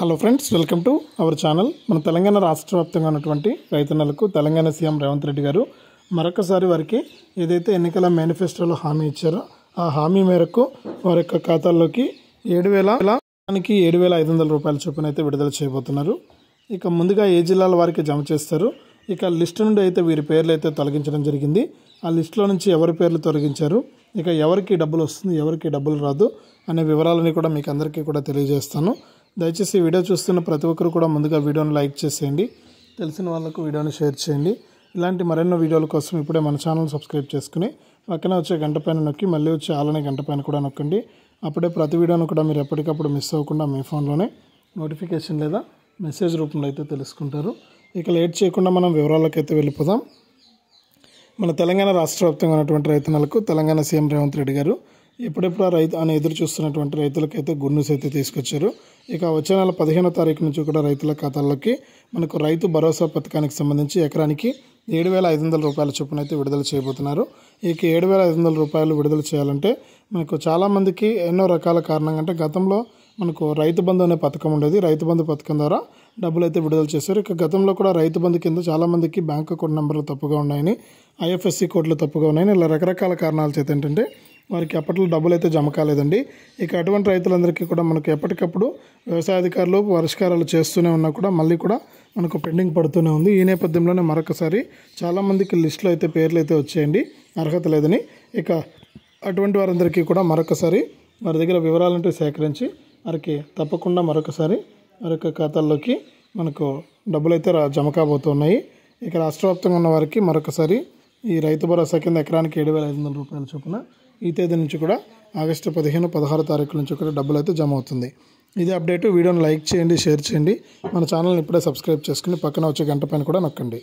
Hello friends, welcome to our channel. మన తెలంగాణ రాష్ట్ర వ్యాప్తంగా ఉన్నటువంటి రైతన్నలకు తెలంగాణ సీఎం రేవంత్ రెడ్డి గారు మరొకసారి వారికి ఏదైతే ఎన్నికల మేనిఫెస్టోలో హామీ ఇచ్చారో ఆ హామీ మేరకు వారి యొక్క ఖాతాల్లోకి 7,500 రూపాయల చొప్పున అయితే విడుదల చేయబోతున్నారు. ఇక ముందుగా ఏ జిల్లాల వారికి జమ చేస్తారు, ఇక లిస్టు నుండి అయితే వీరి పేర్లు అయితే తొలగించడం జరిగింది. ఆ లిస్టులో నుంచి ఎవరి పేర్లు తొలగించారు, ఇక ఎవరికి డబ్బులు వస్తుంది, ఎవరికి డబ్బులు రాదు అనే వివరాలని కూడా మీకు అందరికీ కూడా తెలియజేస్తాను. దయచేసి ఈ వీడియో చూస్తున్న ప్రతి ఒక్కరు కూడా ముందుగా వీడియోని లైక్ చేసేయండి, తెలిసిన వాళ్ళకు వీడియోని షేర్ చేయండి. ఇలాంటి మరెన్నో వీడియోల కోసం ఇప్పుడే మన ఛానల్ సబ్స్క్రైబ్ చేసుకుని పక్కన వచ్చే గంట పైన నొక్కి మళ్ళీ వచ్చే ఆలనే గంట పైన కూడా నొక్కండి. అప్పుడే ప్రతి వీడియోను కూడా మీరు ఎప్పటికప్పుడు మిస్ అవ్వకుండా మీ ఫోన్లోనే నోటిఫికేషన్ లేదా మెసేజ్ రూపంలో అయితే తెలుసుకుంటారు. ఇక లేట్ చేయకుండా మనం వివరాలకు అయితే వెళ్ళిపోదాం. మన తెలంగాణ రాష్ట్ర వ్యాప్తంగా ఉన్నటువంటి రైతన్నలకు తెలంగాణ సీఎం రేవంత్ రెడ్డి గారు ఎప్పుడెప్పుడు ఆ రైతు అని ఎదురు చూస్తున్నటువంటి రైతులకైతే గుడ్ న్యూస్ అయితే తీసుకొచ్చారు. ఇక వచ్చే నెల 15వ తారీఖు నుంచి కూడా రైతుల ఖాతాల్లోకి మనకు రైతు భరోసా పథకానికి సంబంధించి ఎకరానికి 7,500 రూపాయల చొప్పున అయితే విడుదల చేయబోతున్నారు. ఇక 7,500 రూపాయలు విడుదల చేయాలంటే మనకు చాలామందికి ఎన్నో రకాల కారణంగా, అంటే గతంలో మనకు రైతు బంధు అనే పథకం ఉండేది. రైతు బంధు పథకం ద్వారా డబ్బులు అయితే విడుదల చేశారు. ఇక గతంలో కూడా రైతు బంధు కింద చాలామందికి బ్యాంక్ అకౌంట్ నెంబర్లు తప్పుగా ఉన్నాయని, ఐఎఫ్ఎస్సి కోడ్లు తప్పుగా ఉన్నాయని, ఇలా రకరకాల కారణాల చేత ఏంటంటే వారికి అప్పట్లో డబ్బులు అయితే జమ కాలేదండి. ఇక అటువంటి రైతులందరికీ కూడా మనకు ఎప్పటికప్పుడు వ్యవసాయ అధికారులు పరిష్కారాలు చేస్తూనే ఉన్నా కూడా మళ్ళీ కూడా మనకు పెండింగ్ పడుతూనే ఉంది. ఈ నేపథ్యంలోనే మరొకసారి చాలామందికి లిస్టులో అయితే పేర్లు అయితే వచ్చేయండి, అర్హత లేదని. ఇక అటువంటి వారందరికీ కూడా మరొకసారి వారి దగ్గర వివరాలంటే సేకరించి వారికి తప్పకుండా మరొకసారి వారి యొక్క ఖాతాల్లోకి మనకు డబ్బులు అయితే జమ కాబోతున్నాయి. ఇక రాష్ట్ర వ్యాప్తంగా ఉన్న వారికి మరొకసారి ఈ రైతు భరోసా కింద ఎకరానికి 7,500 రూపాయల చొప్పున ఈ తేదీ నుంచి కూడా ఆగస్టు 15, 16 తారీఖుల నుంచి కూడా డబ్బులు అయితే జమ అవుతుంది. ఇది అప్డేట్. వీడియోని లైక్ చేయండి, షేర్ చేయండి. మన ఛానల్ని ఇప్పుడే సబ్స్క్రైబ్ చేసుకుని పక్కన వచ్చే గంట పైన కూడా నొక్కండి.